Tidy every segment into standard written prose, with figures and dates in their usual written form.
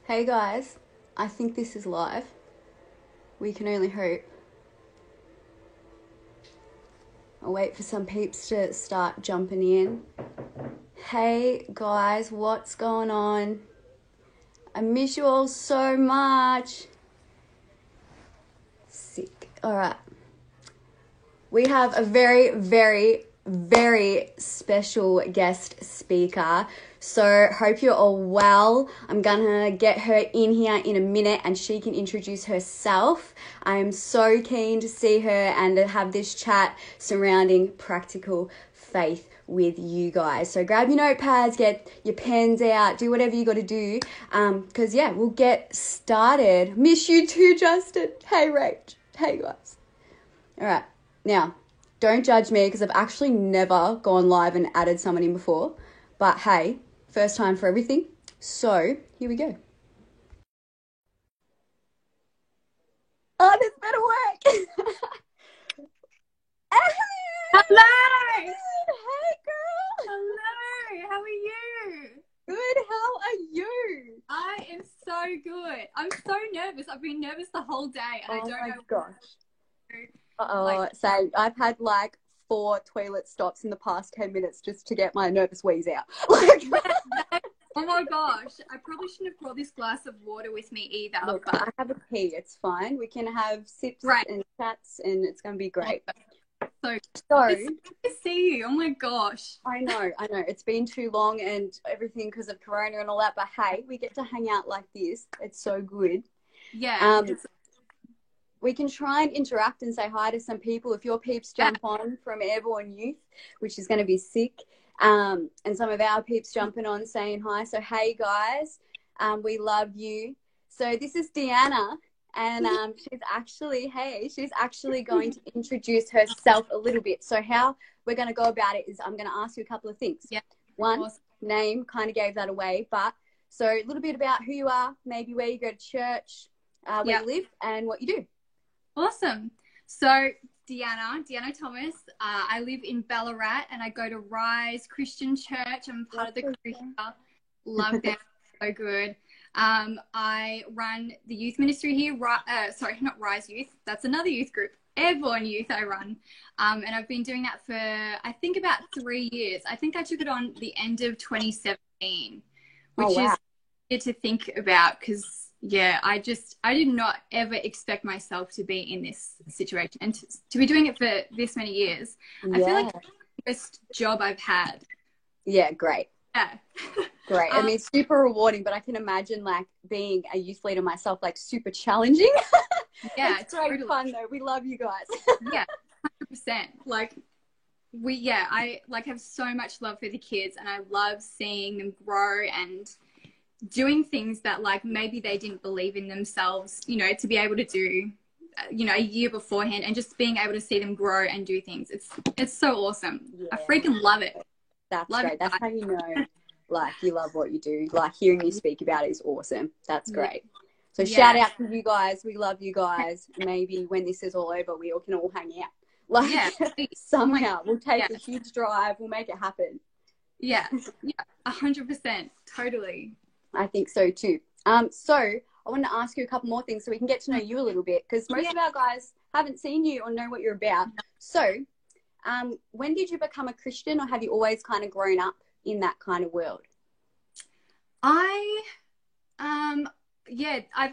Hey guys, I think this is live. We can only hope. I'll wait for some peeps to start jumping in. Hey guys, what's going on? I miss you all so much. Sick. Alright. We have a very special guest speaker. So hope you're all well. I'm gonna get her in here in a minute and she can introduce herself. I am so keen to see her and to have this chat surrounding practical faith with you guys. So grab your notepads, get your pens out, do whatever you got to do. Because we'll get started. Miss you too, Justin. Hey, Rach. Hey, guys. All right. Now, don't judge me because I've actually never gone live and added someone in before. But hey, first time for everything. So here we go. Oh, this better work. Hello! Hey, girl. Hello! How are you? Good. How are you? I am so good. I'm so nervous. I've been nervous the whole day and I don't know. Gosh. Like, So I've had like 4 toilet stops in the past 10 minutes just to get my nervous wheeze out. oh my gosh. I probably shouldn't have brought this glass of water with me either. Look, but I have a pee. It's fine. We can have sips Right. and chats and it's going to be great. So So it's good to see you. Oh my gosh. I know. It's been too long and everything because of Corona and all that. But hey, we get to hang out like this. It's so good. Yeah. We can try and interact and say hi to some people. If your peeps jump on from Airborne Youth, which is going to be sick, and some of our peeps jumping on saying hi. So, hey, guys, we love you. So this is Deanna, and she's actually going to introduce herself a little bit. So how we're going to go about it is I'm going to ask you a couple of things. Yeah. One, Awesome. name, kind of gave that away, but so a little bit about who you are, maybe where you go to church, where you live, and what you do. Awesome. So Deanna Thomas. I live in Ballarat and I go to Rise Christian Church. I'm part of the curriculum. Love them. So good. I run the youth ministry here. Sorry, not Rise Youth. That's another youth group. Airborne Youth I run. And I've been doing that for, I think, about 3 years. I think I took it on the end of 2017, which is good to think about because I did not ever expect myself to be in this situation and to be doing it for this many years. I feel like it's the best job I've had. Yeah, great. Yeah. Great. I mean, super rewarding, but I can imagine like being a youth leader myself, like super challenging. Yeah, it's great fun though. We love you guys. Yeah, 100%. Like I like have so much love for the kids and I love seeing them grow and doing things that like maybe they didn't believe in themselves, to be able to do, a year beforehand and just being able to see them grow and do things. It's so awesome. Yeah. I freaking love it. That's great. That's how you know, like, you love what you do. Like, hearing you speak about it is awesome. That's great. So shout out to you guys. We love you guys. Maybe when this is all over, we all can all hang out. Like, somehow we'll take a huge drive. We'll make it happen. Yeah. 100%. Totally. I think so too. So I want to ask you a couple more things so we can get to know you a little bit because most of our guys haven't seen you or know what you're about. So when did you become a Christian or have you always kind of grown up in that kind of world? I've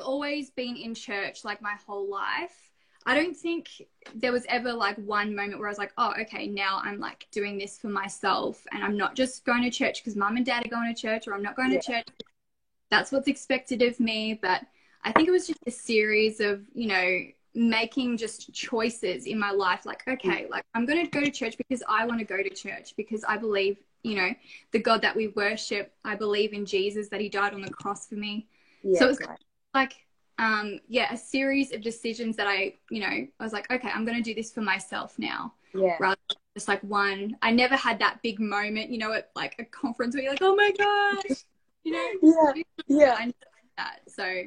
always been in church like my whole life. I don't think there was ever like one moment where I was like, oh, okay, now I'm like doing this for myself and I'm not just going to church because mum and dad are going to church or I'm not going to church. That's what's expected of me. But I think it was just a series of, making just choices in my life. Like, okay, like I'm going to go to church because I want to go to church because I believe, the God that we worship. I believe in Jesus, that he died on the cross for me. Yeah, so it was like, a series of decisions that I was like, okay, I'm going to do this for myself now. Yeah. Rather than just like one. I never had that big moment, at like a conference where you're like, oh my gosh. I know that. So,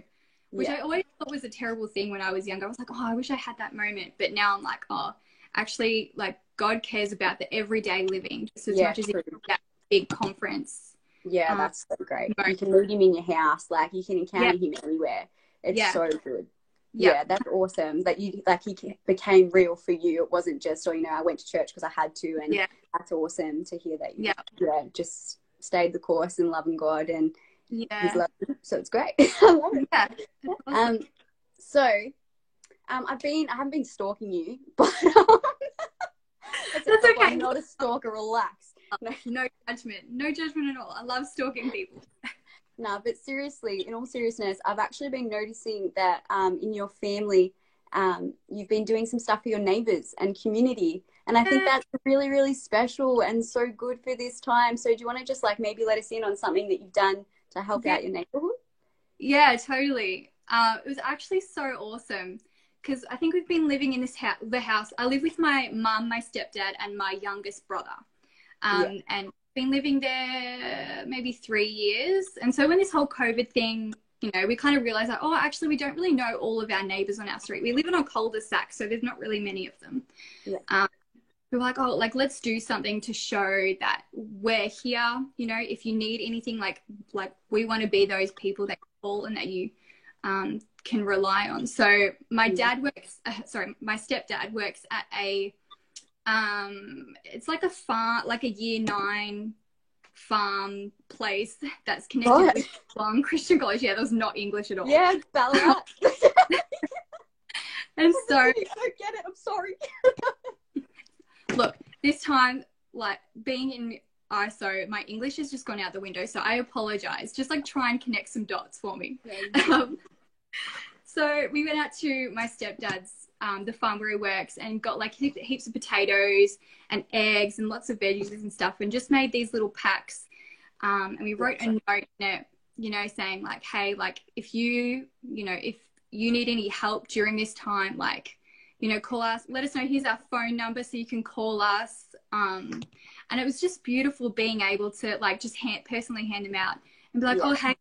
which I always thought was a terrible thing when I was younger. I was like, oh, I wish I had that moment. But now I'm like, oh, actually, like God cares about the everyday living just as much as that big conference. Yeah, that's so great. You Most, can meet him in your house, like you can yeah, encounter him anywhere. It's yeah, so good. yeah, Yeah, that's awesome that you like became real for you. It wasn't just, oh, I went to church because I had to, and yeah, that's awesome to hear that you, yeah, yeah, just stayed the course in loving God and His yeah, love. So it's great. I love it. yeah. That's awesome. So I haven't been stalking you, but it's That's I'm okay. not a stalker. Relax. No, No judgment. No judgment at all. I love stalking people. no, but seriously, in all seriousness, I've actually been noticing that in your family, you've been doing some stuff for your neighbors and community. And I think Yeah, that's really, really special and so good for this time. So do you want to just like maybe let us in on something that you've done to help yeah, out your neighborhood? yeah, totally. It was actually so awesome because I think we've been living in this the house. I live with my mum, my stepdad, and my youngest brother. Yeah. And been living there maybe 3 years. And so when this whole COVID thing, we kind of realized that, oh, actually, we don't really know all of our neighbors on our street. We live in a cul-de-sac, so there's not really many of them. Yeah. We were like, oh, like, let's do something to show that we're here. If you need anything, like we want to be those people that you call and that you can rely on. So my dad works, my stepdad works at it's like a farm, like a year 9 farm place that's connected Right. with Long Christian College. Yeah, that was not English at all. Yeah, Ballarat. And so, I don't get it. I'm sorry. look, this time, like being in ISO, my English has just gone out the window. So I apologize. Just like try and connect some dots for me. Yeah, So we went out to my stepdad's, the farm where he works, and got like heaps of potatoes and eggs and lots of veggies and stuff, and just made these little packs. And we wrote a note in it, saying like, hey, like if you need any help during this time, like, call us, let us know. Here's our phone number so you can call us. And it was just beautiful being able to like just personally hand them out and be like, oh, hey,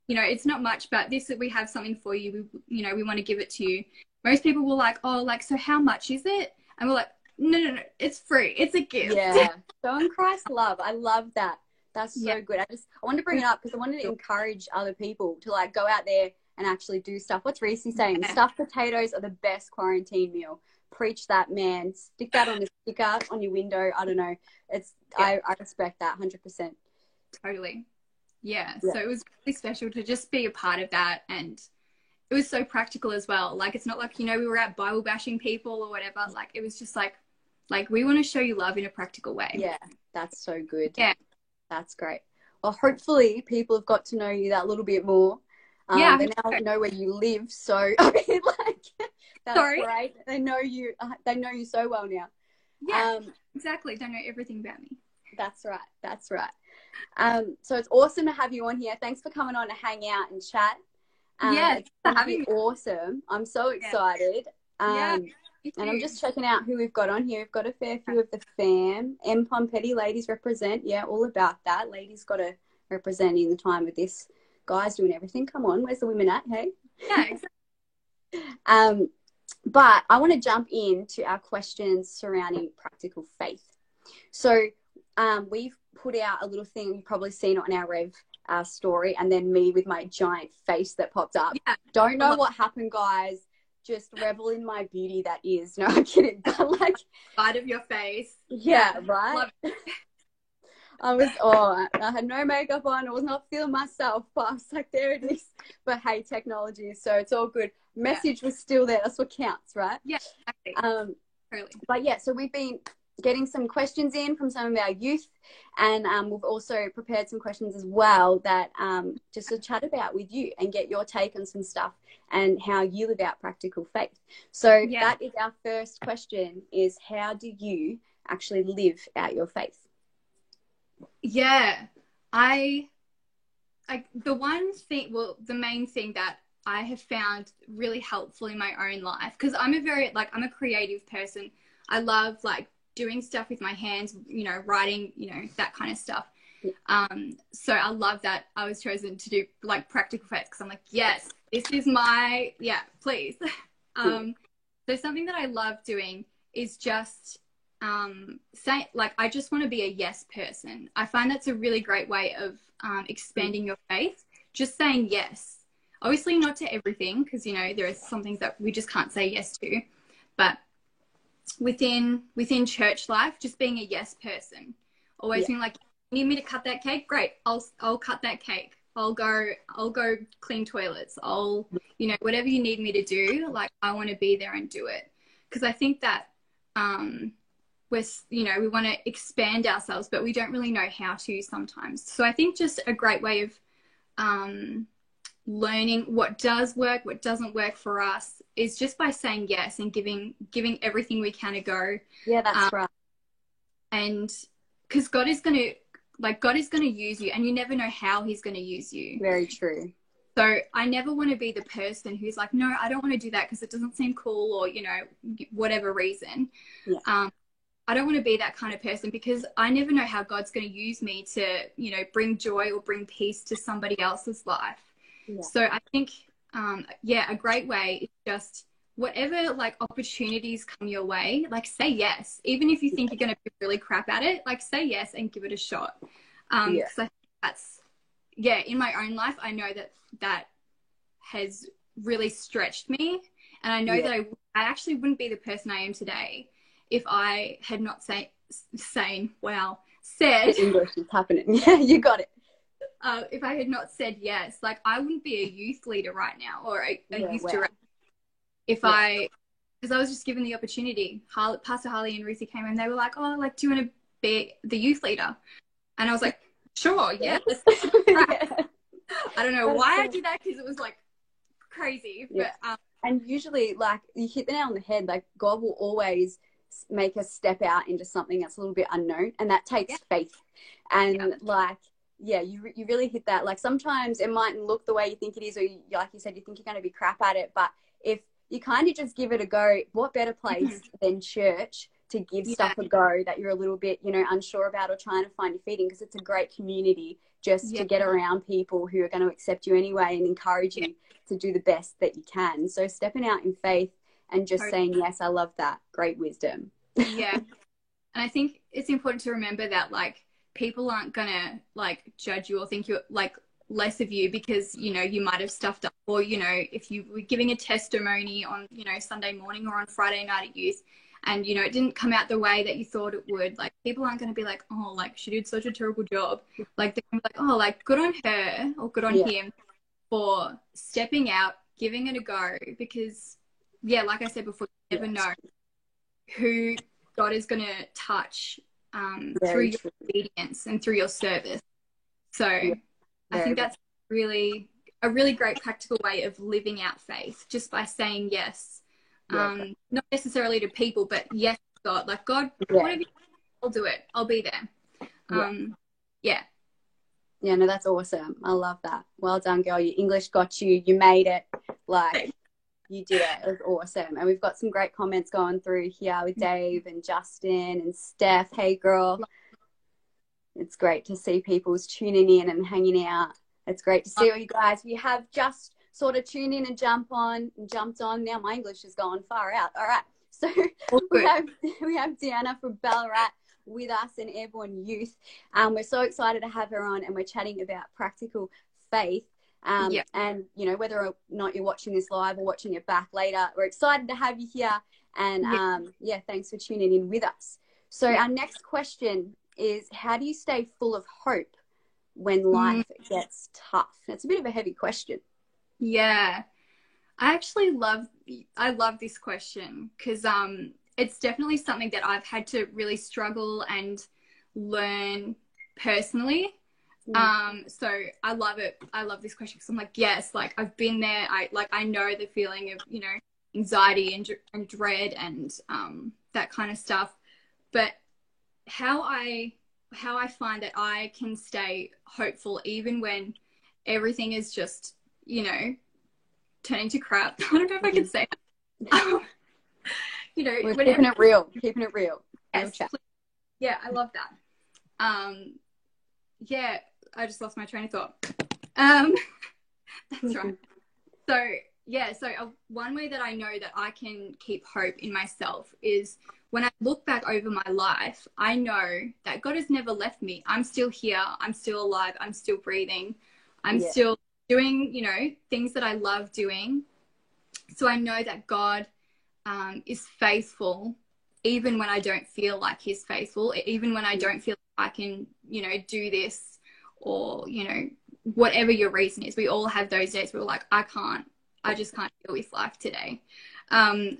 it's not much, but we have something for you. We want to give it to you. Most people were like, oh, like, so how much is it? And we're like, no, it's free. It's a gift. Yeah. Showing Christ love. I love that. That's so good. I wanted to bring it up because I wanted to encourage other people to like go out there and actually do stuff. What's Reese saying? Stuffed potatoes are the best quarantine meal. Preach that, man. Stick that on the sticker on your window. I don't know. I respect that 100%. Totally. Yeah. So it was really special to just be a part of that, and it was so practical as well. Like it's not like, we were out Bible bashing people or whatever. Like it was just like we want to show you love in a practical way. Yeah, that's so good. Yeah. That's great. Well, hopefully people have got to know you that little bit more. They now know where you live. So, I mean, like, that's great. They know you so well now. Yeah, exactly. They know everything about me. That's right. That's right. So it's awesome to have you on here. Thanks for coming on to hang out and chat. It's having awesome. I'm so excited. And I'm just checking out who we've got on here. We've got a fair few of the fam. M. Pompetti, ladies represent. Yeah, all about that. Ladies got to represent in the time of this. Guys doing everything. Come on, where's the women at? Hey. Yeah, exactly. But I want to jump into our questions surrounding practical faith. So we've put out a little thing. You've probably seen it on our Rev story, and then me with my giant face that popped up. Yeah. Don't know what happened, guys. Just revel in my beauty that is. No, I'm kidding. But like, side of your face. Yeah, right. I had no makeup on. I was not feeling myself, but I was like, there it is. But hey, technology, so it's all good. Message was still there. That's what counts, right? Yeah, exactly. Totally. But yeah, so we've been getting some questions in from some of our youth, and we've also prepared some questions as well that just to chat about with you and get your take on some stuff and how you live out practical faith. So that is our first question: is how do you actually live out your faith? Yeah, the main thing that I have found really helpful in my own life, because I'm a creative person. I love like doing stuff with my hands, writing, that kind of stuff. So I love that I was chosen to do like practical faith, because I'm like, yes, this is please. So something that I love doing is just say like I just want to be a yes person. I find that's a really great way of expanding your faith. Just saying yes. Obviously not to everything, because you know there are some things that we just can't say yes to, but within church life, just being a yes person. Always being like, you need me to cut that cake? Great, I'll cut that cake. I'll go clean toilets. You know, whatever you need me to do, like I want to be there and do it. Because I think that you know, we want to expand ourselves, but we don't really know how to sometimes. So I think just a great way of learning what does work, what doesn't work for us is just by saying yes and giving everything we can a go. Yeah, that's right. And because God is going to use you, and you never know how he's going to use you. Very true. So I never want to be the person who's like, no, I don't want to do that because it doesn't seem cool, or, you know, whatever reason. Yeah. I don't want to be that kind of person, because I never know how God's going to use me to, you know, bring joy or bring peace to somebody else's life. Yeah. So I think, a great way is just whatever like opportunities come your way, like say yes. Even if you think you're going to be really crap at it, like say yes and give it a shot. Because I think that's, in my own life, I know that has really stretched me. And I know that I actually wouldn't be the person I am today if I had not said English is happening. Yeah, you got it. If I had not said yes, like I wouldn't be a youth leader right now, or a youth director. Because I was just given the opportunity. Pastor Harley and Ruthie came and they were like, oh, like, do you want to be the youth leader? And I was like, sure, yeah. I don't know why I did that, because it was like crazy. Yeah. But and usually, like, you hit the nail on the head. Like, God will always make us step out into something that's a little bit unknown, and that takes faith. And you really hit that. Like, sometimes it mightn't look the way you think it is, or like you said, you think you're going to be crap at it. But if you kind of just give it a go, what better place than church to give stuff a go that you're a little bit, you know, unsure about or trying to find your feet in? Because it's a great community just to get around people who are going to accept you anyway and encourage you to do the best that you can. So stepping out in faith and just saying yes, I love that. Great wisdom. Yeah. And I think it's important to remember that, like, people aren't going to, like, judge you or think you're, like, less of you because, you know, you might have stuffed up, or, you know, if you were giving a testimony on, you know, Sunday morning or on Friday night at youth and, you know, it didn't come out the way that you thought it would, like, people aren't going to be like, oh, like, she did such a terrible job. Like, they're going to be like, oh, like, good on her or good on him for stepping out, giving it a go, because, like I said before, you never know who God is going to touch through your obedience and through your service. So I think that's a really great practical way of living out faith, just by saying yes, not necessarily to people, but yes to God. Like, God, whatever you want, I'll do it. I'll be there. Yeah, no, that's awesome. I love that. Well done, girl. Your English got you. You made it. Like, you did it. It was awesome. And we've got some great comments going through here with Dave and Justin and Steph. Hey, girl. It's great to see people's tuning in and hanging out. It's great to see all you guys. We have just sort of tuned in and jumped on. Now my English is going far out. All right. So we have Deanna from Ballarat with us in Airborne Youth. We're so excited to have her on, and we're chatting about practical faith. And, you know, whether or not you're watching this live or watching it back later, we're excited to have you here. And, thanks for tuning in with us. So our next question is, how do you stay full of hope when life gets tough? It's a bit of a heavy question. Yeah. I love this question, because it's definitely something that I've had to really struggle and learn personally. So I love it. I love this question, because I'm like, yes, like I've been there. I know the feeling of, you know, anxiety and dread and that kind of stuff. But how I find that I can stay hopeful even when everything is just, you know, turning to crap. I don't know if I can say that. You know, we're keeping it real. Yes, yeah, I love that. I just lost my train of thought. That's right. So yeah, so one way that I know that I can keep hope in myself is when I look back over my life, I know that God has never left me. I'm still here. I'm still alive. I'm still breathing. I'm still doing, you know, things that I love doing. So I know that God is faithful, even when I don't feel like he's faithful, even when I don't feel like I can, you know, do this, or, you know, whatever your reason is. We all have those days where we're like, I just can't deal with life today.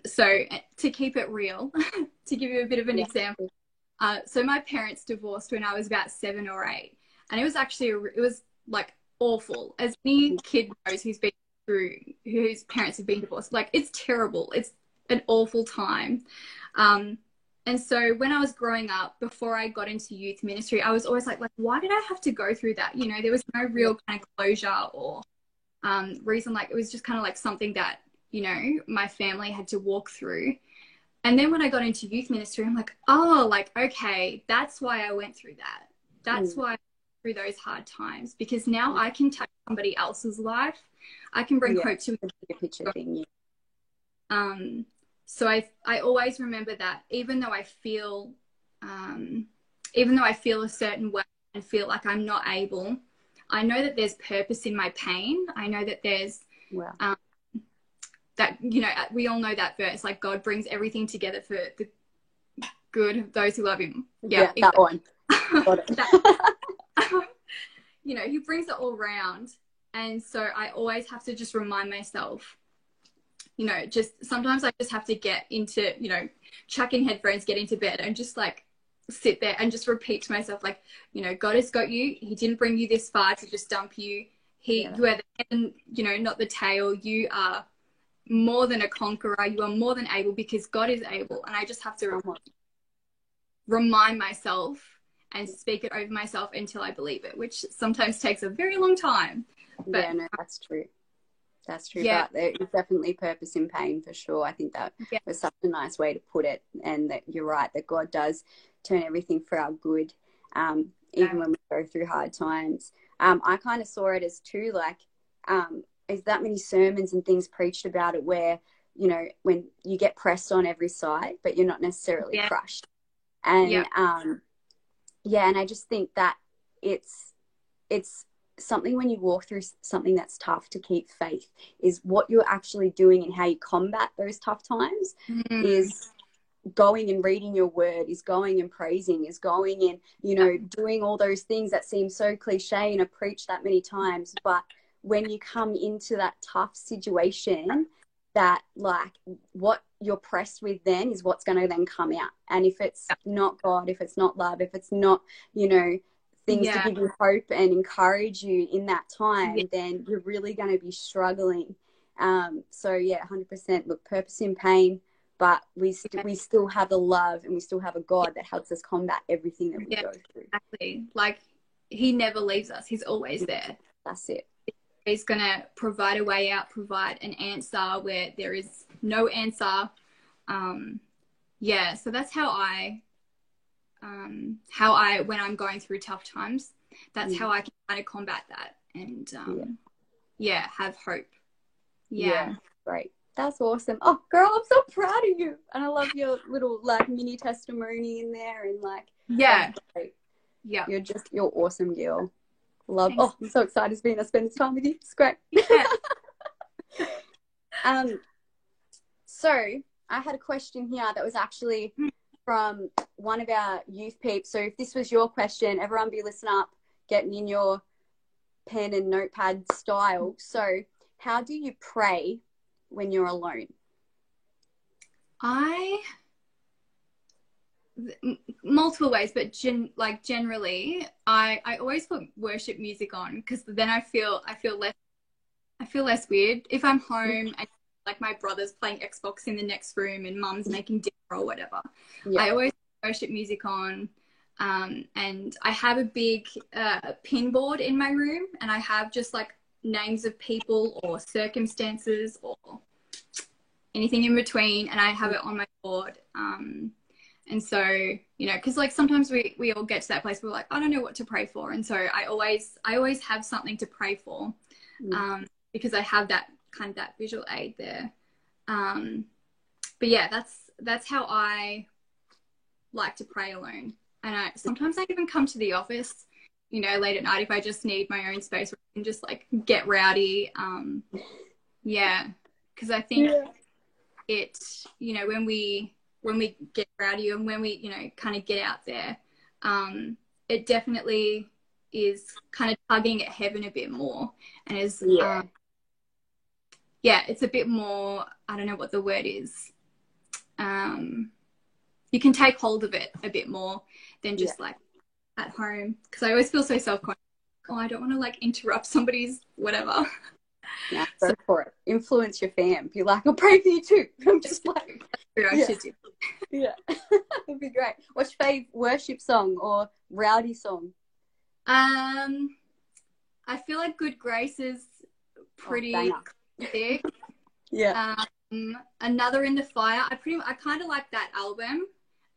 So to keep it real, to give you a bit of an example, so my parents divorced when I was about 7 or 8, and it was actually, it was like awful. As any kid knows who's been through, whose parents have been divorced, like, it's terrible. It's an awful time. And so when I was growing up, before I got into youth ministry, I was always like, why did I have to go through that? You know, there was no real kind of closure or reason. Like, it was just kind of like something that, you know, my family had to walk through. And then when I got into youth ministry, I'm like, oh, like, okay, that's why I went through that. That's why I went through those hard times, because now I can touch somebody else's life. I can bring hope to the picture thing. So I always remember that, even though I feel a certain way and feel like I'm not able, I know that there's purpose in my pain. I know that there's that, you know, we all know that verse, like, God brings everything together for the good of those who love him. Yeah, that one. Got it. You know, he brings it all round. And so I always have to just remind myself, you know, just sometimes I just have to get into, you know, chuck in headphones, get into bed, and just like sit there and just repeat to myself, like, you know, God has got you. He didn't bring you this far to just dump you. You are the head and, you know, not the tail. You are more than a conqueror. You are more than able, because God is able. And I just have to remind myself and speak it over myself until I believe it, which sometimes takes a very long time. But, yeah, no, that's true. That's true. Yeah. But there is definitely purpose in pain, for sure. I think that was such a nice way to put it. And that you're right, that God does turn everything for our good, even when we go through hard times. I kind of saw it as too, like, is that many sermons and things preached about it where, you know, when you get pressed on every side, but you're not necessarily crushed. And, and I just think that it's something, when you walk through something that's tough, to keep faith is what you're actually doing, and how you combat those tough times is going and reading your word, is going and praising, is going and, you know, doing all those things that seem so cliche and are preached that many times. But when you come into that tough situation, that, like, what you're pressed with then is what's going to then come out. And if it's not God, if it's not love, if it's not, you know, things to give you hope and encourage you in that time, then you're really going to be struggling. So yeah, 100%. Look, purpose in pain, but we still have a love, and we still have a God that helps us combat everything that we go through. Exactly. Like, he never leaves us. He's always there. That's it. He's going to provide a way out, provide an answer where there is no answer. So that's how I, when I'm going through tough times, that's how I can kind of combat that and, have hope. Yeah. Great. That's awesome. Oh, girl, I'm so proud of you. And I love your little, like, mini testimony in there, and, like, you're awesome, girl. Love. Thanks. Oh, I'm so excited to spend this time with you. It's great. Yeah. So I had a question here that was actually from one of our youth peeps. So if this was your question, everyone be listening up, getting in your pen and notepad style. So how do you pray when you're alone? Multiple ways, but generally I always put worship music on, because then I feel less weird. If I'm home and, like, my brother's playing Xbox in the next room and mum's making dinner or whatever, I always put worship music on. And I have a big pin board in my room, and I have just, like, names of people or circumstances or anything in between, and I have it on my board. And so, you know, because, like, sometimes we all get to that place where we're like, I don't know what to pray for. And so I always have something to pray for, because I have that kind of that visual aid there. But yeah, that's how I like to pray alone. And sometimes I even come to the office, you know, late at night if I just need my own space where I can just like get rowdy. Yeah, because I think it, you know, when we get rowdy and when we, you know, kind of get out there, it definitely is kind of tugging at heaven a bit more, and is it's a bit more, I don't know what the word is. You can take hold of it a bit more than just like at home, because I always feel so self-conscious. Oh, I don't want to like interrupt somebody's whatever. Yeah, go for it. Influence your fam. Be like, I'll pray for you too. I'm just like, should do. Yeah, it'd be great. What's your fave worship song or rowdy song? I feel like Good Grace is pretty thick. Yeah. Another in the Fire. I kind of like that album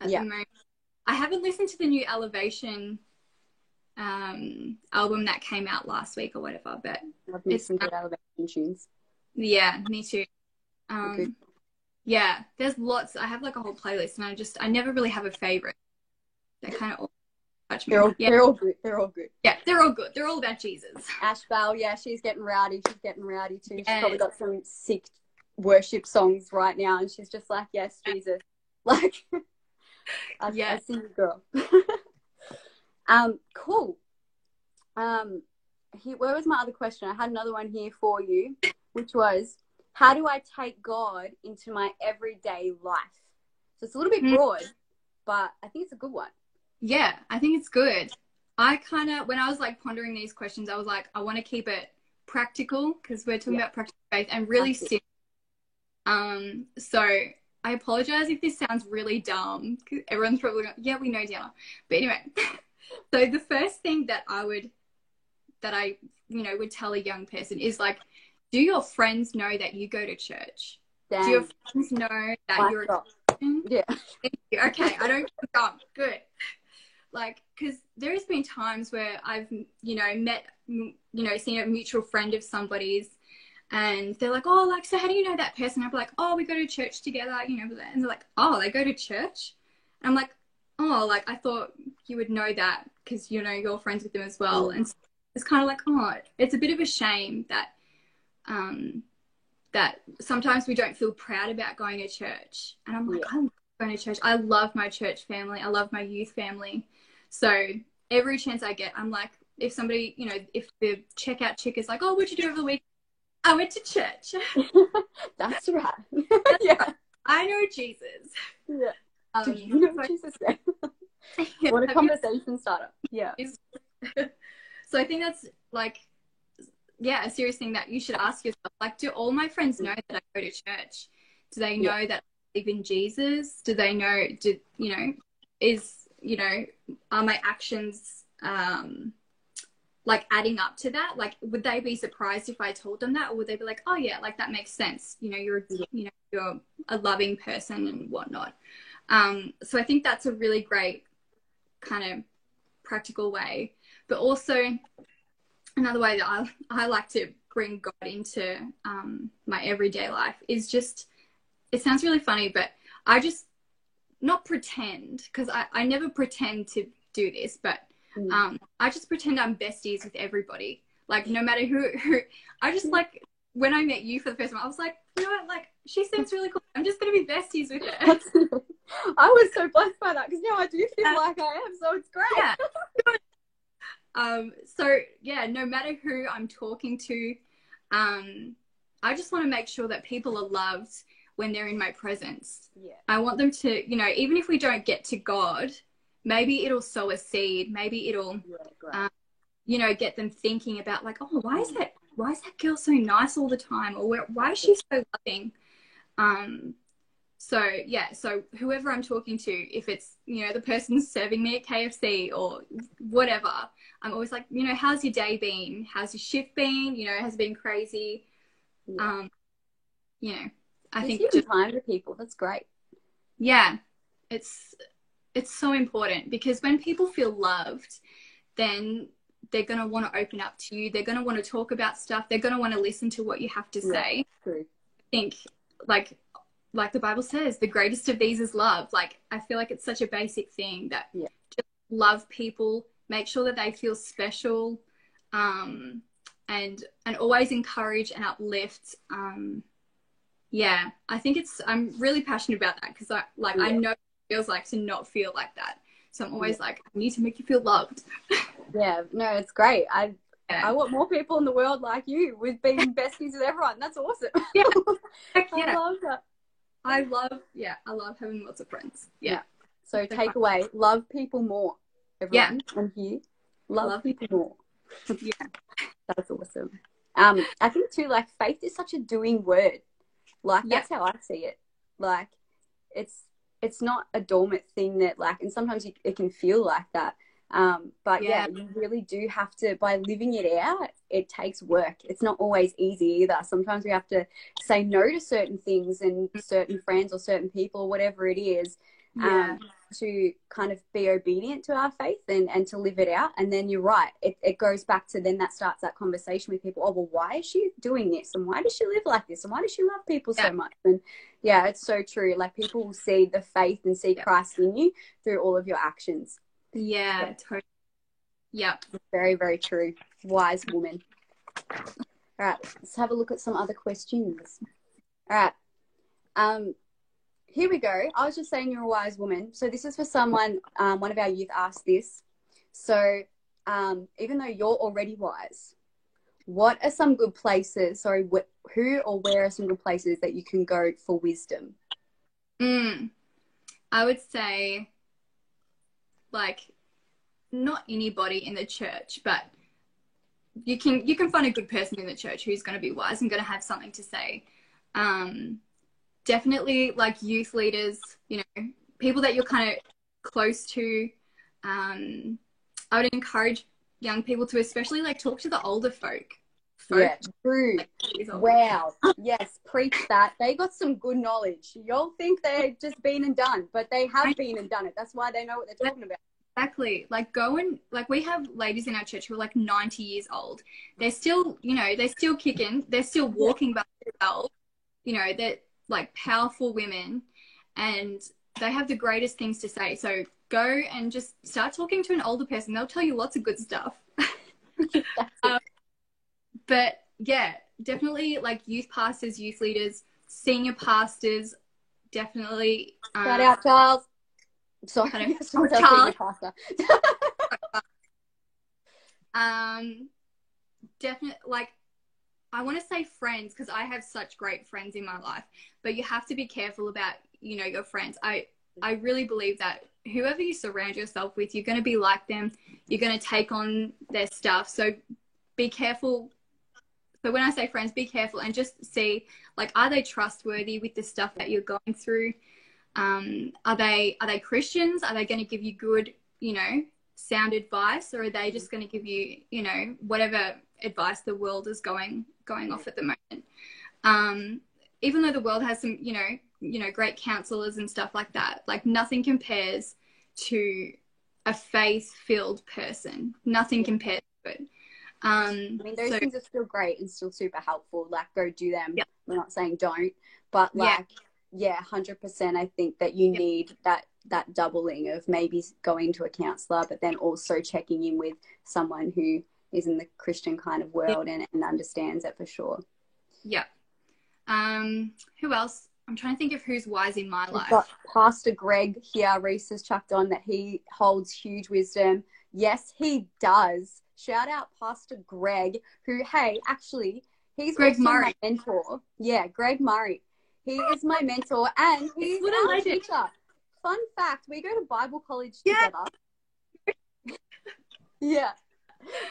at the moment. I haven't listened to the new Elevation album that came out last week or whatever, but I've listened to Elevation tunes. Yeah, me too. Yeah, there's lots. I have like a whole playlist, and I never really have a favorite. They kind of all touch me. They're all good. They're all good. Yeah, they're all good. They're all about Jesus. Ash Bell, she's getting rowdy. She's getting rowdy too. She's probably got some sick worship songs right now, and she's just like, yes, Jesus. Like, I see you, girl. Cool. Where was my other question? I had another one here for you, which was, how do I take God into my everyday life? So it's a little bit broad, but I think it's a good one. Yeah, I think it's good. I kind of, when I was like pondering these questions, I was like, I want to keep it practical, because we're talking about practical faith, and really simple. So I apologize if this sounds really dumb, because everyone's probably going, yeah, we know, Diana. But anyway, so the first thing that I would tell a young person is like, do your friends know that you go to church? Dang. Do your friends know that you're a Christian? Yeah. Okay, I don't feel dumb. Good. Like, because there's been times where I've, seen a mutual friend of somebody's, and they're like, oh, like, so how do you know that person? I'd be like, oh, we go to church together, and they're like, oh, they go to church? And I'm like, oh, like, I thought you would know that because, you're friends with them as well. And so it's kind of like, oh, it's a bit of a shame that that sometimes we don't feel proud about going to church. And I'm like, I love going to church. I love my church family. I love my youth family. So every chance I get, I'm like, if somebody, if the checkout chick is like, oh, what'd you do over the week? I went to church. That's right. Yeah. I know Jesus. Yeah. Do you know Jesus then? What a conversation starter. Yeah. So I think that's like, a serious thing that you should ask yourself. Like, do all my friends know that I go to church? Do they know that I believe in Jesus? Do they know, are my actions, like adding up to that? Like, would they be surprised if I told them that? Or would they be like, oh yeah, like that makes sense. You're a loving person and whatnot. So I think that's a really great kind of practical way. But also another way that I like to bring God into my everyday life is just, it sounds really funny, but I just not pretend, because I never pretend to do this, but I just pretend I'm besties with everybody. Like, no matter who I just like, when I met you for the first time, I was like, you know what, like, she seems really cool. I'm just going to be besties with her. I was so blessed by that, because now I do feel like I am, so it's great. Yeah. So yeah, no matter who I'm talking to, I just want to make sure that people are loved when they're in my presence. Yeah. I want them to, even if we don't get to God, maybe it'll sow a seed. Maybe it'll, get them thinking about like, oh, why is that girl so nice all the time? Or why is she so loving? So whoever I'm talking to, if it's, the person's serving me at KFC or whatever, I'm always like, how's your day been? How's your shift been? Has it been crazy? Yeah. I think just time with people. That's great. Yeah. It's so important, because when people feel loved, then they're going to want to open up to you. They're going to want to talk about stuff. They're going to want to listen to what you have to say. True. I think like the Bible says, the greatest of these is love. Like, I feel like it's such a basic thing that just love people, make sure that they feel special, and always encourage and uplift. Yeah, I think I'm really passionate about that because I know what it feels like to not feel like that. So I'm always like, I need to make you feel loved. Yeah, no, it's great. I want more people in the world like you with being besties with everyone. That's awesome. Yeah. I love that. I love having lots of friends. Yeah. So takeaway, love people more. Everyone, I'm here. Love people more. Yeah. That's awesome. I think too, like, faith is such a doing word. Like, that's how I see it. Like, it's not a dormant thing that, like, and sometimes it can feel like that. But you really do have to, by living it out, it takes work. It's not always easy either. Sometimes we have to say no to certain things and certain friends or certain people or whatever it is, to kind of be obedient to our faith and to live it out. And then you're right. It goes back to then that starts that conversation with people. Oh, well, why is she doing this? And why does she live like this? And why does she love people so much? And it's so true. Like, people will see the faith and see Christ in you through all of your actions. Yeah, totally. Yeah. Very, very true. Wise woman. All right, let's have a look at some other questions. All right. Here we go. I was just saying you're a wise woman. So this is for someone, one of our youth asked this. So even though you're already wise, what are some good places, who or where are some good places that you can go for wisdom? I would say, like, not anybody in the church, but you can find a good person in the church who's going to be wise and going to have something to say. Definitely, like, youth leaders, people that you're kind of close to. I would encourage young people to especially, like, talk to the older folk. Yeah, true. Wow. Yes, preach that. They got some good knowledge. Y'all think they've just been and done, but they have been and done it. That's why they know what they're talking about. Like, we have ladies in our church who are like 90 years old. They're still, they're still kicking. They're still walking by themselves. They're like powerful women, and they have the greatest things to say. So go and just start talking to an older person. They'll tell you lots of good stuff. But yeah, definitely, like, youth pastors, youth leaders, senior pastors, definitely. Shout out, Charles. Sorry, Charles. Definitely, like, I want to say friends, because I have such great friends in my life, but you have to be careful about, your friends. I really believe that whoever you surround yourself with, you're going to be like them. You're going to take on their stuff. So be careful. So when I say friends, be careful and just see, like, are they trustworthy with the stuff that you're going through? Are they Christians? Are they going to give you good, sound advice, or are they just going to give you, whatever advice the world is going off at the moment? Even though the world has some, great counselors and stuff like that, like, nothing compares to a faith-filled person. Nothing compares to it. Those things are still great and still super helpful. Like, go do them. Yep. We're not saying don't, but 100%. I think that you need that doubling of maybe going to a counselor, but then also checking in with someone who is in the Christian kind of world and understands it for sure. Yeah. Who else? I'm trying to think of who's wise in my life. We've got Pastor Greg here. Reese has chucked on that he holds huge wisdom. Yes, he does. Shout out Pastor Greg, who, hey, actually, he's Greg also Murray. My mentor. Yeah, Greg Murray. He is my mentor, and he's our teacher. Fun fact, we go to Bible college together. Yeah,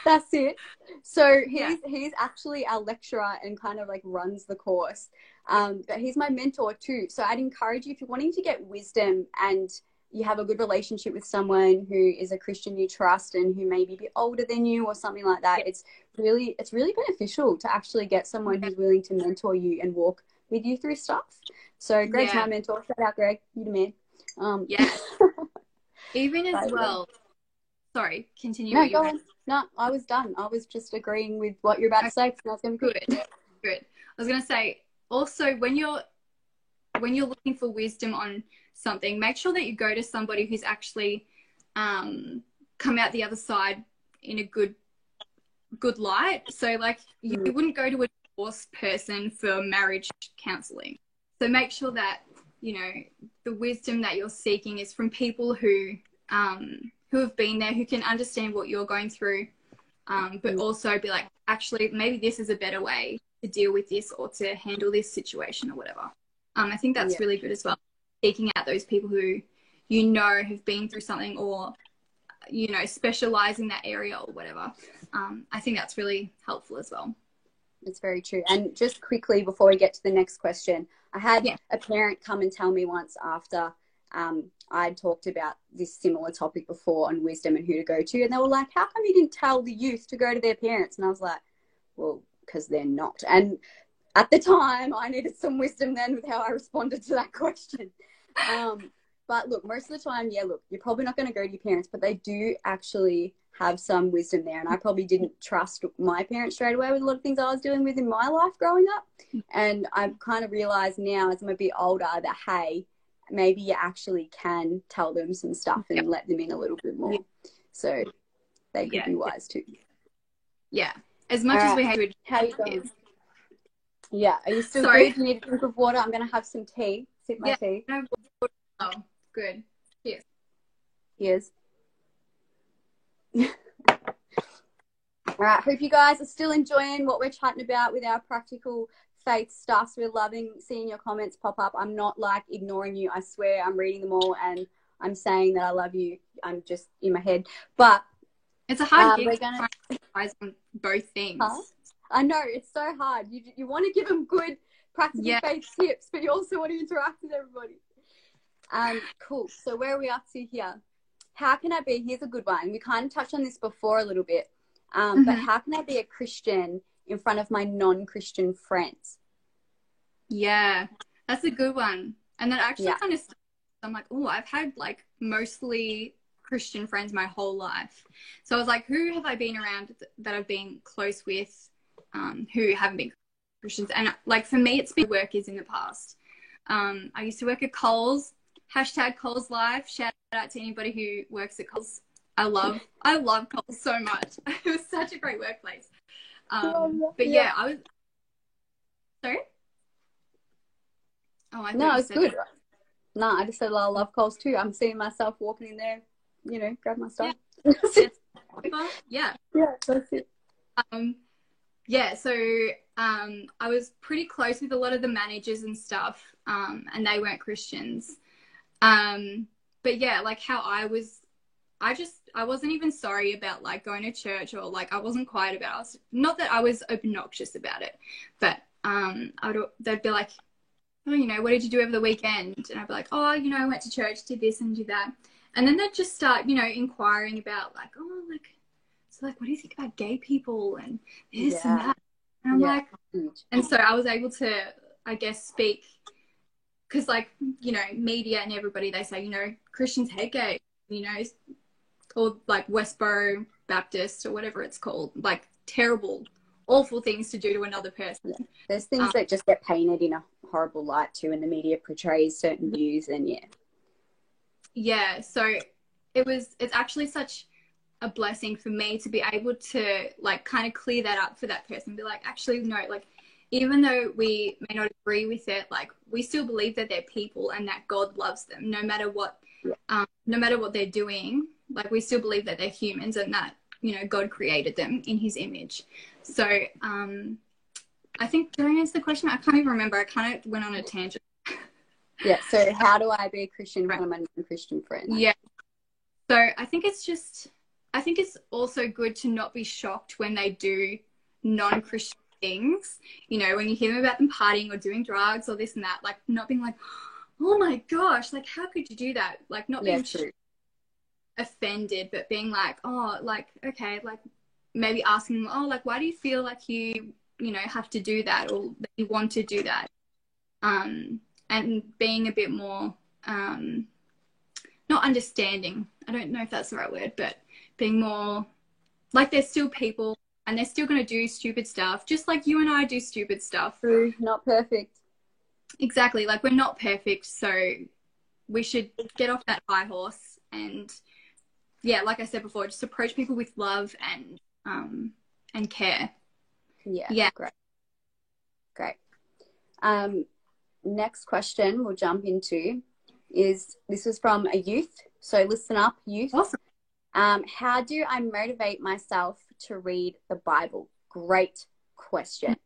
that's it. So he's actually our lecturer and kind of, like, runs the course. But he's my mentor too. So I'd encourage you, if you're wanting to get wisdom and you have a good relationship with someone who is a Christian you trust and who may be a bit older than you or something like that, it's really beneficial to actually get someone who's willing to mentor you and walk with you through stuff. So Greg's my mentor. Shout out, Greg. You the man. Even as well, Sorry, continue No, what you go were. on. No, I was done. I was just agreeing with what you're about to say, because I was going to be Good, good. I was gonna say also when you're looking for wisdom on something, make sure that you go to somebody who's actually come out the other side in a good light. So like you wouldn't go to a divorced person for marriage counseling. So make sure that, you know, the wisdom that you're seeking is from people who have been there, who can understand what you're going through, but also be like, actually, maybe this is a better way to deal with this or to handle this situation or whatever. I think that's really good as well. Seeking out those people who you know have been through something, or you know, specialize in that area or whatever. I think that's really helpful as well. It's very true. And just quickly before we get to the next question, I had a parent come and tell me once after I'd talked about this similar topic before on wisdom and who to go to, and they were like, how come you didn't tell the youth to go to their parents? And I was like, well, because they're not. And at the time, I needed some wisdom then with how I responded to that question. But look, most of the time, look, you're probably not going to go to your parents, but they do actually have some wisdom there. And I probably didn't trust my parents straight away with a lot of things I was dealing with in my life growing up. And I've kind of realized now as I'm a bit older that, hey, maybe you actually can tell them some stuff and let them in a little bit more. So they could be wise too. Yeah. As much as we hate to. How you going? Yeah. Are you still good? You need a drink of water? I'm going to have some tea. Sip my tea. Oh, good. Cheers. Cheers. All right. Hope you guys are still enjoying what we're chatting about with our practical faith stuff. So we're loving seeing your comments pop up. I'm not like ignoring you. I swear I'm reading them all and I'm saying that I love you. I'm just in my head. But it's a hard gig to try on both things. Huh? I know, it's so hard. You want to give them good practical faith tips, but you also want to interact with everybody. Cool. So where are we up to here? How can I be? Here's a good one. We kind of touched on this before a little bit. But how can I be a Christian in front of my non-Christian friends? Yeah, that's a good one. And that actually kind of, I'm like, oh, I've had like mostly Christian friends my whole life. So I was like, who have I been around that I've been close with who haven't been Christians? And like for me, it's been workers in the past. I used to work at Coles, #Coles Life. Shout out to anybody who works at Coles. I love Coles so much. It was such a great workplace. But yeah, I was. Sorry? Oh, I no, it's good. No, I just said I love Coles too. I'm seeing myself walking in there, you know, grab my stuff. Yeah. Yeah, that's it. Yeah, so I was pretty close with a lot of the managers and stuff, and they weren't Christians. But yeah, like how I wasn't even sorry about like going to church, or like I wasn't quiet about it. Not that I was obnoxious about it, but they'd be like, oh, you know, what did you do over the weekend? And I'd be like, oh, you know, I went to church, did this and did that. And then they'd just start, you know, inquiring about like, oh, like, so like, what do you think about gay people and this and that? And I'm like, and so I was able to, I guess, speak, because like, you know, media and everybody, they say, you know, Christians hate gay, you know, or like Westboro Baptist or whatever it's called, like terrible, awful things to do to another person. Yeah. There's things that just get painted in a horrible light too, and the media portrays certain views, and yeah, so it's actually such a blessing for me to be able to like kind of clear that up for that person, be like, actually no, like even though we may not agree with it, like we still believe that they're people and that God loves them no matter what they're doing. Like we still believe that they're humans and that, you know, God created them in his image. So I think, did I answer the question? I can't even remember. I kind of went on a tangent. Yeah, so how do I be a Christian when I'm a non-Christian friend? Yeah. So I think it's also good to not be shocked when they do non-Christian things. You know, when you hear them about them partying or doing drugs or this and that, like not being like, oh my gosh, like how could you do that? Like not being offended, but being like, oh, like, okay, like maybe asking them, oh, like, why do you feel like you know, have to do that or that you want to do that? And being a bit more, not understanding. I don't know if that's the right word, but being more like they're still people and they're still going to do stupid stuff, just like you and I do stupid stuff. True, not perfect. Exactly. Like we're not perfect. So we should get off that high horse and, yeah, like I said before, just approach people with love and care. Yeah. Great. Next question we'll jump into is, this is from a youth. So listen up, youth. Awesome. How do I motivate myself to read the Bible? Great question.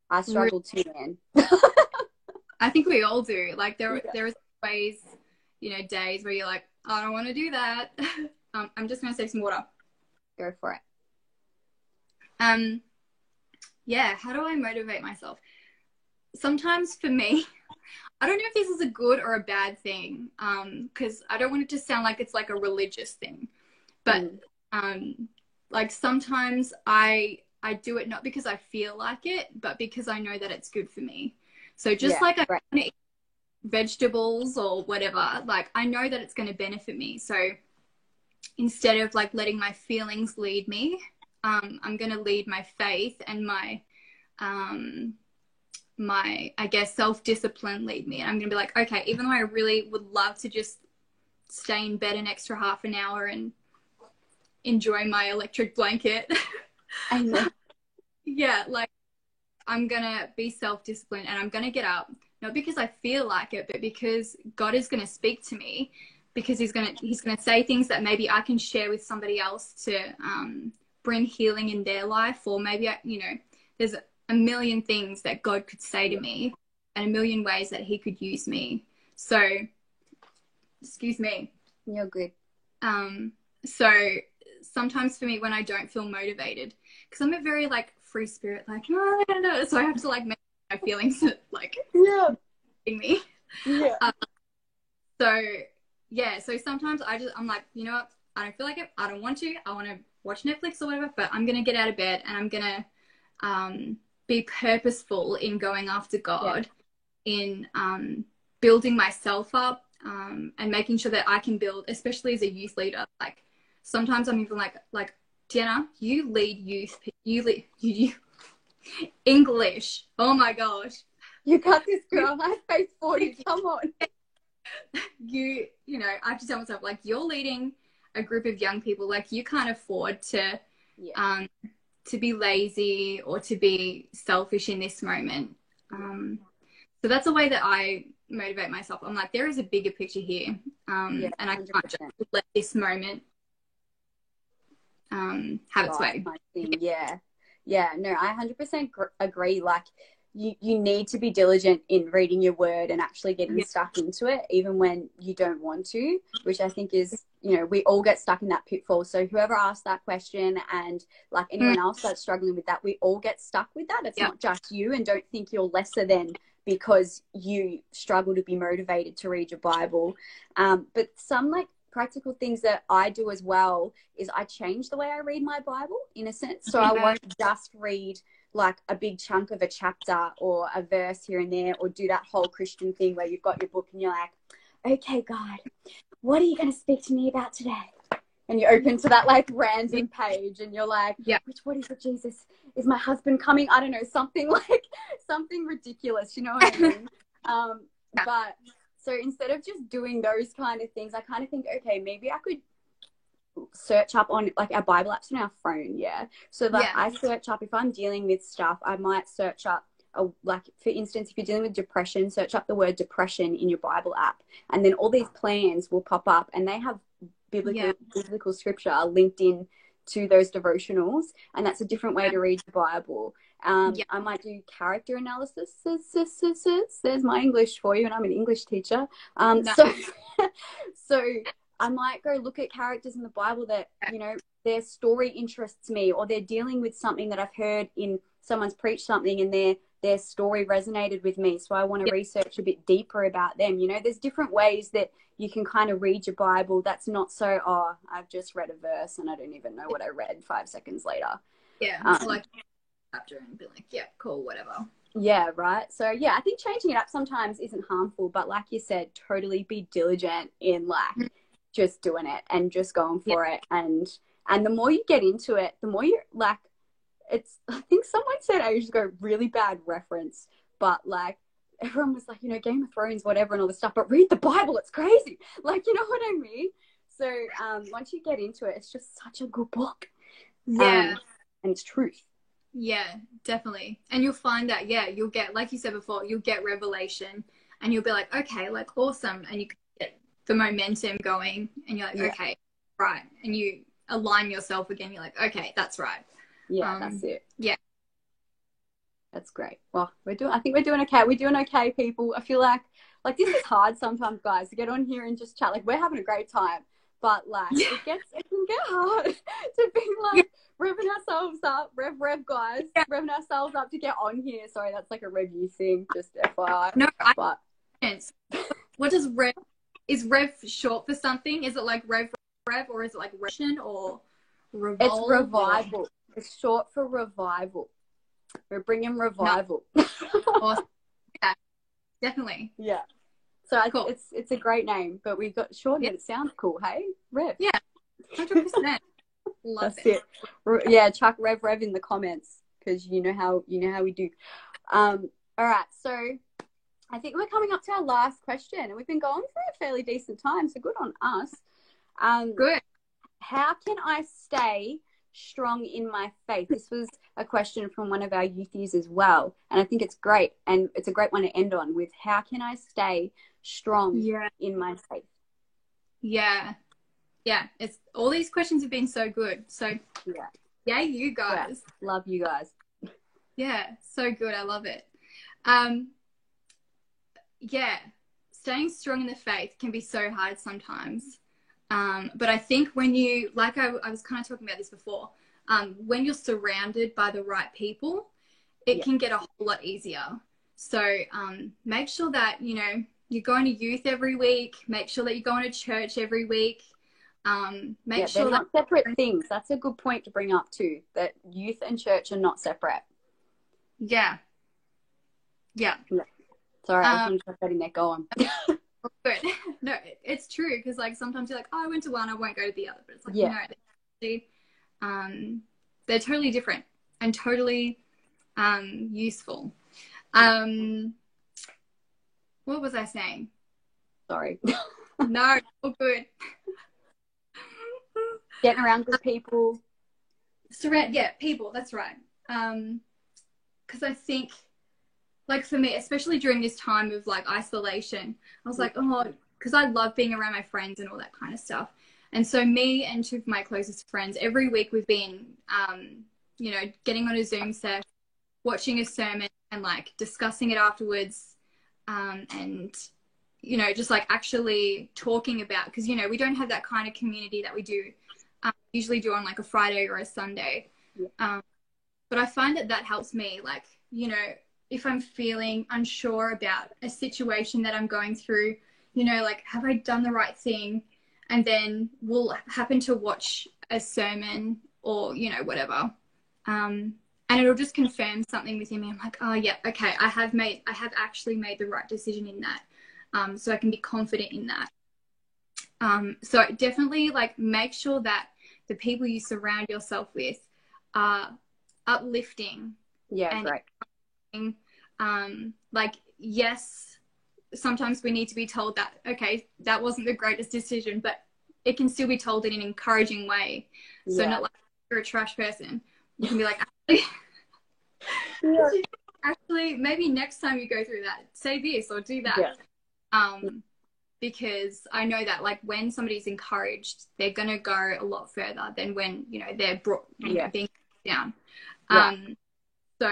I struggle too, man. I think we all do. Like there is ways, days where you're like, I don't want to do that. I'm just going to save some water. Go for it. Yeah, how do I motivate myself? Sometimes for me, I don't know if this is a good or a bad thing, because I don't want it to sound like it's like a religious thing. But like sometimes I do it not because I feel like it, but because I know that it's good for me. So just like I want to eat vegetables or whatever, like I know that it's going to benefit me. So instead of like letting my feelings lead me, I'm going to lead my faith and my I guess self-discipline lead me. And I'm going to be like, okay, even though I really would love to just stay in bed an extra half an hour and enjoy my electric blanket. I know. Yeah, like I'm going to be self-disciplined and I'm going to get up, not because I feel like it, but because God is going to speak to me, because he's going to say things that maybe I can share with somebody else to bring healing in their life. Or maybe, there's a million things that God could say to me and a million ways that he could use me. So, excuse me. You're good. So sometimes for me when I don't feel motivated, because I'm a very like free spirit, like, no, so I have to like make my feelings like me. Yeah. So sometimes I'm like, you know what? I don't feel like it. I don't want to. I want to watch Netflix or whatever, but I'm going to get out of bed and I'm going to be purposeful in going after God, in building myself up and making sure that I can build, especially as a youth leader. Like sometimes I'm even like Jenna, you lead youth, you English. Oh my gosh. You got this, girl. I face 40. Come on. I have to tell myself, like, you're leading a group of young people. Like, you can't afford to be lazy or to be selfish in this moment. So that's a way that I motivate myself. I'm like, there is a bigger picture here. And I can't just let this moment have its way. Yeah, no, I 100% agree. Like, you need to be diligent in reading your word and actually getting stuck into it, even when you don't want to, which I think is, we all get stuck in that pitfall. So whoever asked that question and like anyone else that's struggling with that, we all get stuck with that. It's not just you, and don't think you're lesser than because you struggle to be motivated to read your Bible. But some like practical things that I do as well is I change the way I read my Bible in a sense. So I won't just read like a big chunk of a chapter or a verse here and there, or do that whole Christian thing where you've got your book and you're like, okay, God, what are you going to speak to me about today? And you open to that like random page and you're like, what is it, Jesus? Is my husband coming? I don't know, something ridiculous, you know what I mean? But so instead of just doing those kind of things, I kind of think, okay, maybe I could search up on like our Bible apps on our phone. So that I search up, if I'm dealing with stuff, I might search up like, for instance, if you're dealing with depression, search up the word depression in your Bible app, and then all these plans will pop up and they have biblical scripture linked in to those devotionals, and that's a different way to read the Bible. I might do character analysis. There's my English for you, and I'm an English teacher. So I might go look at characters in the Bible that, their story interests me, or they're dealing with something that I've heard in someone's preached something and their story resonated with me. So I want to research a bit deeper about them. There's different ways that you can kind of read your Bible. That's not so, I've just read a verse and I don't even know what I read 5 seconds later. Like chapter and be like, cool, whatever. Yeah, right. So I think changing it up sometimes isn't harmful, but like you said, totally be diligent in like just doing it and just going for it, and And the more you get into it, the more you're like, it's, I think someone said ages ago, really bad reference, but like, everyone was like, you know, Game of Thrones, whatever, and all this stuff, but read the Bible, it's crazy. Like, you know what I mean? So once you get into it, it's just such a good book. Yeah. And it's truth. Yeah, definitely. And you'll find that, yeah, you'll get, like you said before, you'll get revelation and you'll be like, okay, like awesome. And you can get the momentum going and you're like, okay, right. And you align yourself again. You're like, okay, that's right. Yeah, that's it. Yeah. That's great. Well, I think we're doing okay. We're doing okay, people. I feel like this is hard sometimes, guys, to get on here and just chat. Like, we're having a great time, but like, it can get hard to be like revving ourselves up, rev, guys, revving ourselves up to get on here. Sorry, that's like a review thing, just FYI. No, but what does rev, is rev short for something? Is it like rev, or is it like Russian or revolve? It's revival. It's short for revival. We're bringing revival. No. Awesome. Yeah, definitely. Yeah. So cool. It's a great name, but we got shortened it. It sounds cool, hey? Rev. Yeah, 100%. Love it. Yeah, chuck rev in the comments because you know how we do. All right, so I think we're coming up to our last question, and we've been going for a fairly decent time, so good on us. Good. How can I stay strong in my faith? This was a question from one of our youthies as well, and I think it's great, and it's a great one to end on with. How can I stay strong in my faith? Yeah, it's all these questions have been so good. So yeah, you guys. Love you guys. Yeah, so good. I love it. Yeah, staying strong in the faith can be so hard sometimes. But I think when you, like I was kind of talking about this before, when you're surrounded by the right people, it can get a whole lot easier. So make sure that, you know, you're going to youth every week. Make sure that you're going to church every week. Make sure they're not separate things. That's a good point to bring up too, that youth and church are not separate. Yeah. Sorry, I was just letting that go on. Good. No, it's true, because like sometimes you're like, oh, I went to one, I won't go to the other, but it's like no, they're totally different and totally useful. What was I saying? Sorry. No, all good. Getting around good people. People, that's right. Because I think, like for me, especially during this time of like isolation, I was like, oh, because I love being around my friends and all that kind of stuff. And so me and two of my closest friends, every week we've been, you know, getting on a Zoom set, watching a sermon and like discussing it afterwards. And, you know, just like actually talking about, because, you know, we don't have that kind of community that we do, usually do on like a Friday or a Sunday. But I find that helps me, like, you know, if I'm feeling unsure about a situation that I'm going through, you know, like, have I done the right thing? And then we'll happen to watch a sermon or, you know, whatever. And it'll just confirm something within me. I'm like, oh yeah, okay, I have actually made the right decision in that. So I can be confident in that. So definitely like make sure that the people you surround yourself with are uplifting. Yeah, and right. Like, yes, sometimes we need to be told that, okay, that wasn't the greatest decision, but it can still be told in an encouraging way. So not like you're a trash person. You can be like, actually, maybe next time you go through that, say this or do that. Because I know that like when somebody's encouraged, they're going to go a lot further than when, you know, they're brought, you know, being down. So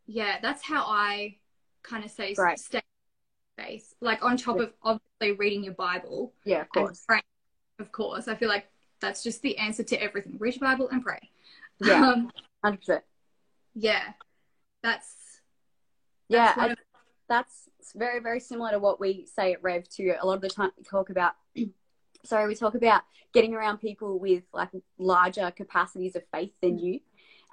yeah, that's how I kind of say stay faith, like on top of obviously reading your Bible. Yeah, of course. And praying, of course. I feel like that's just the answer to everything. Read your Bible and pray. Yeah, 100%. Yeah, that's very, very similar to what we say at Rev too. A lot of the time we talk about getting around people with like larger capacities of faith than you.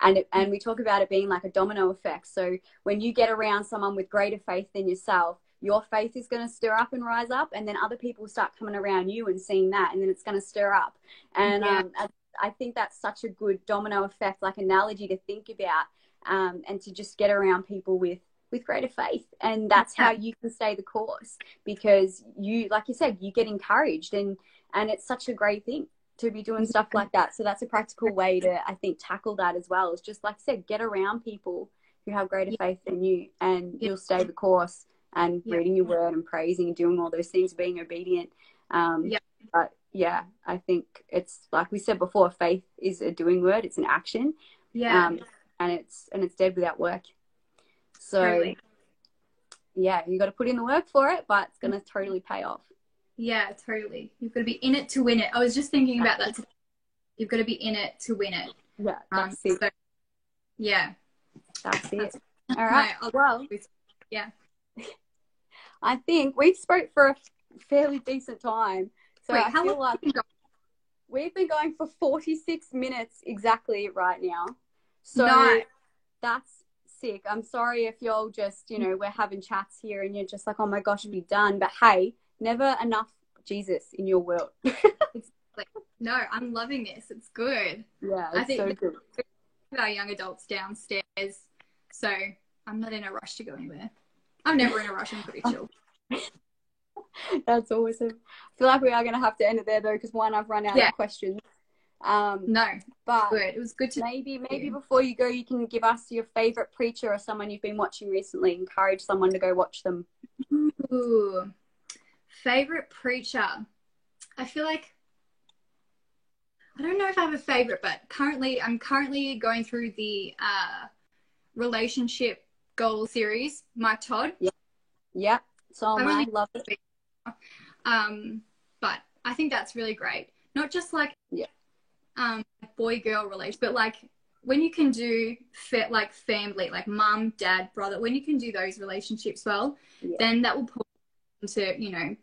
And we talk about it being like a domino effect. So when you get around someone with greater faith than yourself, your faith is going to stir up and rise up, and then other people start coming around you and seeing that, and then it's going to stir up. And I think that's such a good domino effect, like analogy to think about, and to just get around people with greater faith. And that's how you can stay the course, because you, like you said, you get encouraged, and it's such a great thing to be doing stuff like that. So that's a practical way to, I think, tackle that as well. Is just, like I said, get around people who have greater faith than you, and you'll stay the course, and reading your word and praising and doing all those things, being obedient. But yeah, I think it's like we said before, faith is a doing word. It's an action. And it's dead without work. So Totally. yeah, you got to put in the work for it, but it's going to totally pay off. Yeah, totally. You've got to be in it to win it. I was just thinking about that today. You've got to be in it to win it. Yeah, that's it. So, yeah. That's it. All right. Well, yeah. I think we've spoke for a fairly decent time. So Wait, I feel like we've been going for 46 minutes exactly right now. So that's sick. I'm sorry if you're just, you know, we're having chats here and you're just like, oh my gosh, be done. But hey, never enough Jesus in your world. No, I'm loving this. It's good. Yeah, it's so good. Our young adults downstairs, so I'm not in a rush to go anywhere. I'm never in a rush. I'm pretty chill. That's awesome. I feel like we are going to have to end it there though, because one, I've run out of questions. No, but good. It was good to maybe before you go, you can give us your favorite preacher or someone you've been watching recently. Encourage someone to go watch them. Ooh, favorite preacher. I feel like, I don't know if I have a favorite, but I'm currently going through the relationship goal series, Mike Todd. Yeah. So I really love it. But I think that's really great. Not just like boy-girl relationship, but like when you can do like family, like mum, dad, brother, when you can do those relationships well, then that will pull into, you know,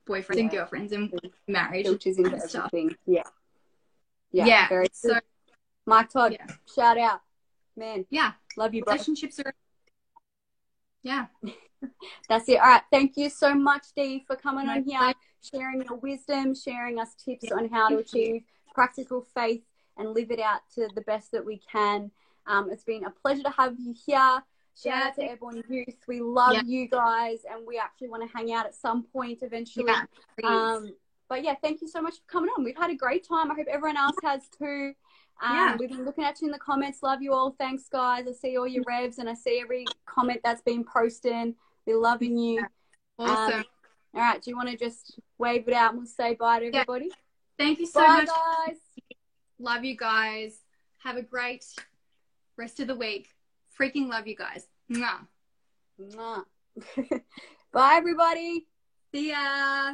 boyfriends and girlfriends and marriage, which is into stuff. Everything. Yeah. Very so good. Mike Todd, shout out, man. Yeah, love you, bro. Relationships are. Yeah. That's it. All right. Thank you so much, Dee, for coming on here, sharing your wisdom, sharing us tips on how to achieve practical faith and live it out to the best that we can. It's been a pleasure to have you here. Shout out to Airborne Youth. We love you guys, and we actually want to hang out at some point eventually. But yeah, thank you so much for coming on. We've had a great time. I hope everyone else has too. We've been looking at you in the comments. Love you all. Thanks, guys. I see all your revs, and I see every comment that's been posted. We're loving you. Awesome. All right. Do you want to just wave it out and we'll say bye to everybody? Thank you so much. Guys. Love you guys. Have a great rest of the week. Freaking love you guys. Mwah. Mwah. Bye, everybody. See ya.